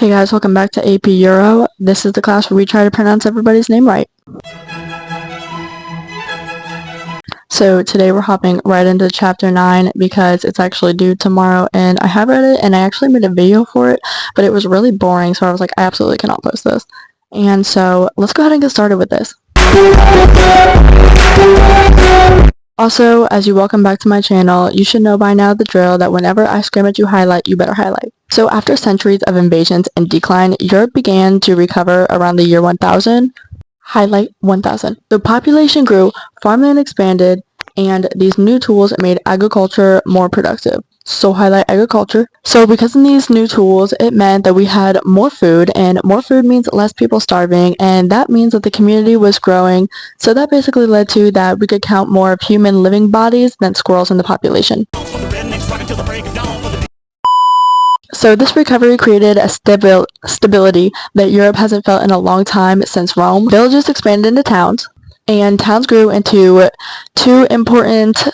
Hey guys, welcome back to AP Euro. This is the class where we try to pronounce everybody's name right. So today we're hopping right into chapter 9 because it's actually due tomorrow, and I have read it and I actually made a video for it, but it was really boring, so I was like, I absolutely cannot post this. And so let's go ahead and get started with this. Also, as you welcome back to my channel, you should know by now the drill that whenever I scream at you highlight, you better highlight. So after centuries of invasions and decline, Europe began to recover around the year 1000. Highlight 1000. The population grew, farmland expanded, and these new tools made agriculture more productive. So highlight agriculture. So because of these new tools, it meant that we had more food, and more food means less people starving, and that means that the community was growing. So that basically led to that we could count more of human living bodies than squirrels in the population. So this recovery created a stability that Europe hasn't felt in a long time since Rome. Villages expanded into towns, and towns grew into two important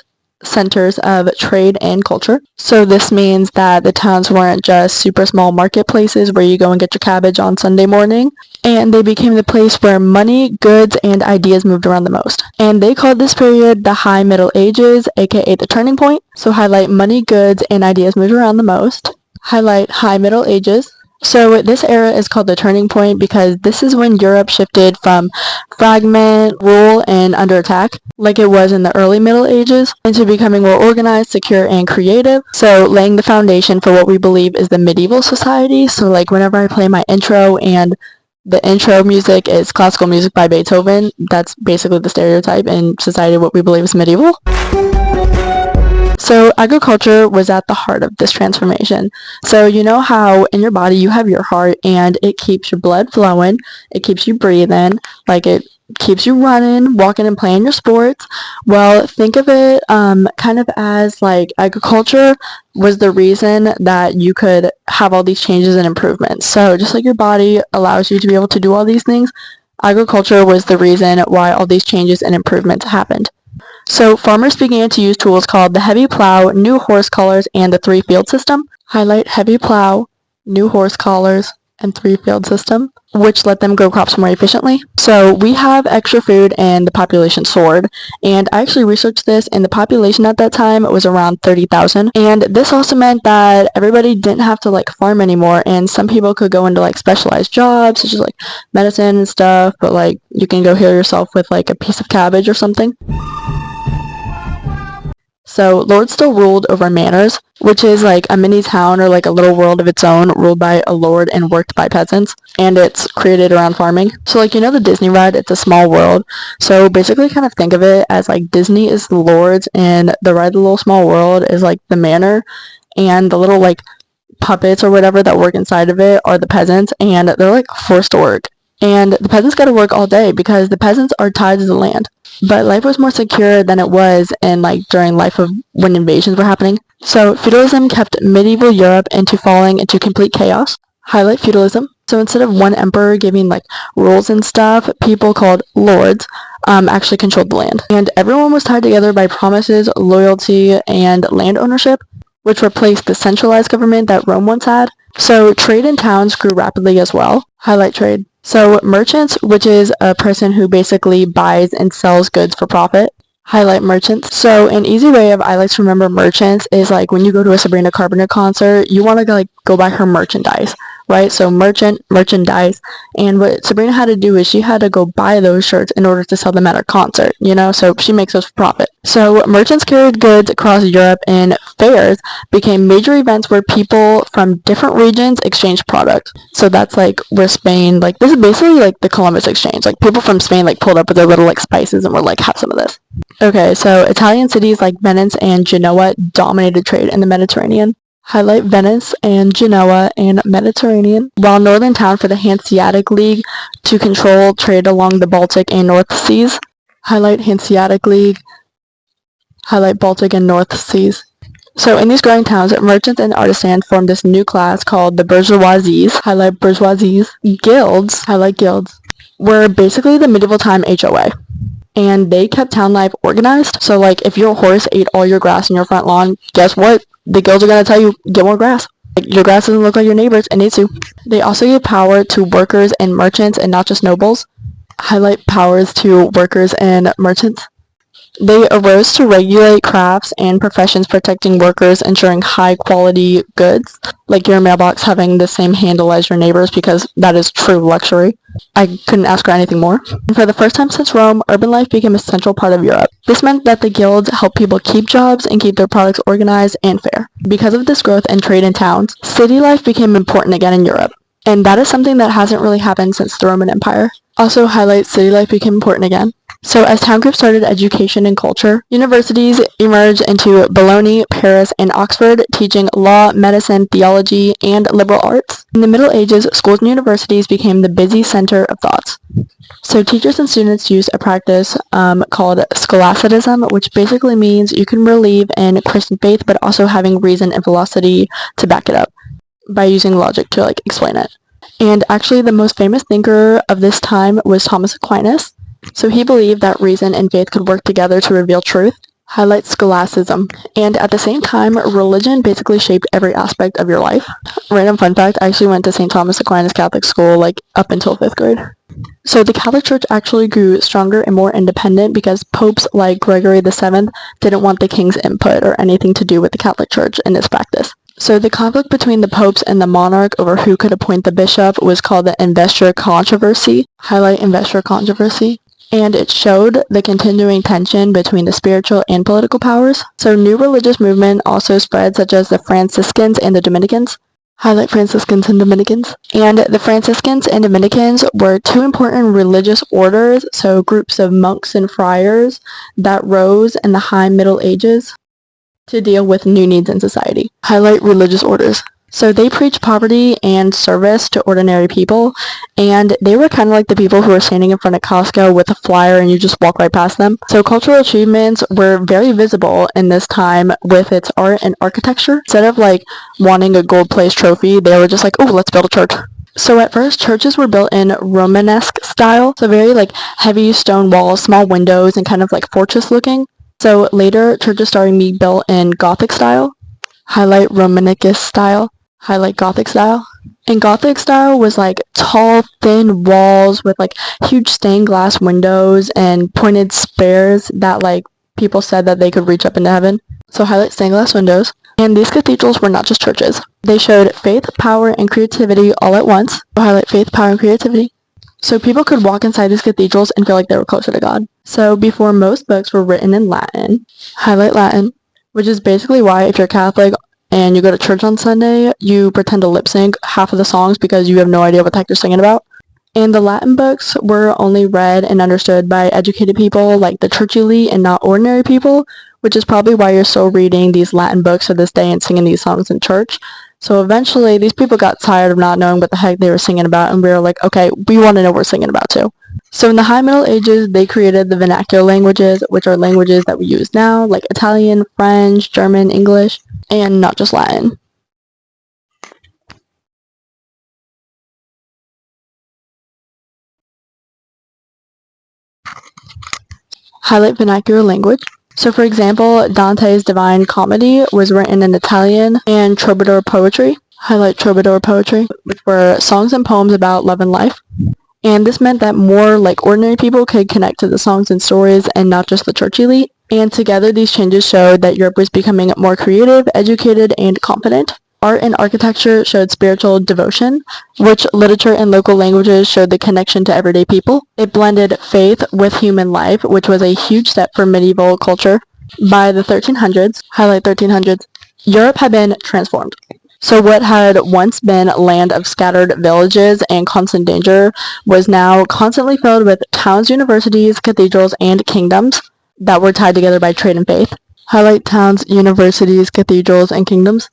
centers of trade and culture. So this means that the towns weren't just super small marketplaces where you go and get your cabbage on Sunday morning, and they became the place where money, goods, and ideas moved around the most. And they called this period the High Middle Ages, aka the turning point. So highlight money, goods, and ideas moved around the most. Highlight High Middle Ages. So this era is called the turning point because this is when Europe shifted from fragment, rule, and under attack, like it was in the early Middle Ages, into becoming more organized, secure, and creative. So laying the foundation for what we believe is the medieval society. So like whenever I play my intro and the intro music is classical music by Beethoven, that's basically the stereotype in society what we believe is medieval. So agriculture was at the heart of this transformation. So you know how in your body you have your heart and it keeps your blood flowing, it keeps you breathing, like it keeps you running, walking, and playing your sports. Well, think of it kind of as like agriculture was the reason that you could have all these changes and improvements. So just like your body allows you to be able to do all these things, agriculture was the reason why all these changes and improvements happened. So farmers began to use tools called the heavy plow, new horse collars, and the three-field system. Highlight heavy plow, new horse collars, and three-field system, which let them grow crops more efficiently. So we have extra food and the population soared. And I actually researched this, and the population at that time was around 30,000. And this also meant that everybody didn't have to like farm anymore, and some people could go into like specialized jobs, such as like medicine and stuff, but like you can go heal yourself with like a piece of cabbage or something. So lords still ruled over manors, which is like a mini town or like a little world of its own, ruled by a lord and worked by peasants, and it's created around farming. So like, you know the Disney ride, it's a small world. So basically kind of think of it as like Disney is the lords and the ride the little small world is like the manor, and the little like puppets or whatever that work inside of it are the peasants, and they're like forced to work. And the peasants got to work all day because the peasants are tied to the land. But life was more secure than it was in like during life of when invasions were happening. So feudalism kept medieval Europe into falling into complete chaos. Highlight feudalism. So instead of one emperor giving like rules and stuff, people called lords actually controlled the land. And everyone was tied together by promises, loyalty, and land ownership, which replaced the centralized government that Rome once had. So trade in towns grew rapidly as well. Highlight trade. So merchants, which is a person who basically buys and sells goods for profit. Highlight merchants. So an easy way of I like to remember merchants is like when you go to a Sabrina Carpenter concert, you want to like go buy her merchandise, right? So merchandise. And what Sabrina had to do is she had to go buy those shirts in order to sell them at her concert, you know? So she makes those for profit. So merchants carried goods across Europe, and fairs became major events where people from different regions exchanged products. So that's like where Spain, like this is basically like the Columbus exchange. Like people from Spain like pulled up with their little like spices and were like, have some of this. Okay, so Italian cities like Venice and Genoa dominated trade in the Mediterranean. Highlight Venice and Genoa and Mediterranean, while northern town for the Hanseatic League to control trade along the Baltic and North Seas. Highlight Hanseatic League. Highlight Baltic and North Seas. So in these growing towns, merchants and artisans formed this new class called the bourgeoisies. Highlight bourgeoisies. Guilds. Highlight guilds. Were basically the medieval time HOA. And they kept town life organized. So like if your horse ate all your grass in your front lawn, guess what? The guilds are going to tell you, get more grass. Like, your grass doesn't look like your neighbor's, it needs to. They also gave power to workers and merchants and not just nobles. Highlight powers to workers and merchants. They arose to regulate crafts and professions, protecting workers, ensuring high-quality goods, like your mailbox having the same handle as your neighbor's, because that is true luxury. I couldn't ask for anything more. And for the first time since Rome, urban life became a central part of Europe. This meant that the guilds helped people keep jobs and keep their products organized and fair. Because of this growth and trade in towns, city life became important again in Europe. And that is something that hasn't really happened since the Roman Empire. Also highlights city life became important again. So as town groups started education and culture, universities emerged into Bologna, Paris, and Oxford, teaching law, medicine, theology, and liberal arts. In the Middle Ages, schools and universities became the busy center of thoughts. So teachers and students used a practice called scholasticism, which basically means you can believe in Christian faith, but also having reason and philosophy to back it up by using logic to explain it. And actually the most famous thinker of this time was Thomas Aquinas. So he believed that reason and faith could work together to reveal truth. Highlights scholasticism. And at the same time, religion basically shaped every aspect of your life. Random fun fact, I actually went to St. Thomas Aquinas Catholic School up until 5th grade. So the Catholic Church actually grew stronger and more independent because popes like Gregory VII didn't want the king's input or anything to do with the Catholic Church in its practice. So the conflict between the popes and the monarch over who could appoint the bishop was called the investiture controversy. Highlight investiture controversy. And it showed the continuing tension between the spiritual and political powers. So new religious movement also spread, such as the Franciscans and the Dominicans. Highlight Franciscans and Dominicans. And the Franciscans and Dominicans were two important religious orders, so groups of monks and friars that rose in the high Middle Ages to deal with new needs in society. Highlight religious orders. So they preached poverty and service to ordinary people, and they were kind of like the people who were standing in front of Costco with a flyer and you just walk right past them. So cultural achievements were very visible in this time with its art and architecture. Instead of wanting a gold place trophy, they were just oh, let's build a church. So at first, churches were built in Romanesque style, so very heavy stone walls, small windows, and kind of fortress looking. So later, churches started being built in Gothic style. Highlight Romanesque style. Highlight Gothic style. And Gothic style was tall, thin walls with huge stained glass windows and pointed spires that people said that they could reach up into heaven. So highlight stained glass windows. And these cathedrals were not just churches. They showed faith, power, and creativity all at once. So highlight faith, power, and creativity. So people could walk inside these cathedrals and feel like they were closer to God. So before, most books were written in Latin. Highlight Latin, which is basically why if you're Catholic and you go to church on Sunday, you pretend to lip sync half of the songs because you have no idea what the heck they're singing about. And the Latin books were only read and understood by educated people like the church elite and not ordinary people, which is probably why you're still reading these Latin books to this day and singing these songs in church. So eventually, these people got tired of not knowing what the heck they were singing about, and we were like, okay, we want to know what we're singing about too. So in the High Middle Ages, they created the vernacular languages, which are languages that we use now, like Italian, French, German, English, and not just Latin. Highlight vernacular language. So for example, Dante's Divine Comedy was written in Italian, and troubadour poetry. Highlight troubadour poetry, which were songs and poems about love and life. And this meant that more ordinary people could connect to the songs and stories and not just the church elite. And together these changes showed that Europe was becoming more creative, educated, and confident. Art and architecture showed spiritual devotion, which literature and local languages showed the connection to everyday people. It blended faith with human life, which was a huge step for medieval culture. By the 1300s, highlight 1300s, Europe had been transformed. So what had once been a land of scattered villages and constant danger was now constantly filled with towns, universities, cathedrals, and kingdoms that were tied together by trade and faith. Highlight towns, universities, cathedrals, and kingdoms.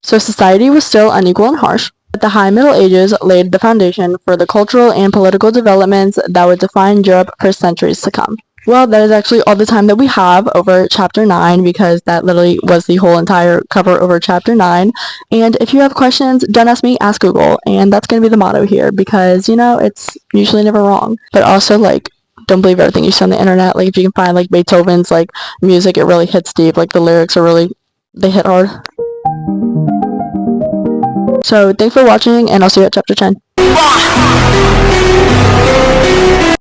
So society was still unequal and harsh, but the High Middle Ages laid the foundation for the cultural and political developments that would define Europe for centuries to come. Well, that is actually all the time that we have over Chapter 9, because that literally was the whole entire cover over Chapter 9. And if you have questions, don't ask me, ask Google. And that's going to be the motto here, because, it's usually never wrong. But also, don't believe everything you see on the internet. If you can find, Beethoven's, music, it really hits deep. The lyrics are really, they hit hard. So thanks for watching, and I'll see you at chapter 10.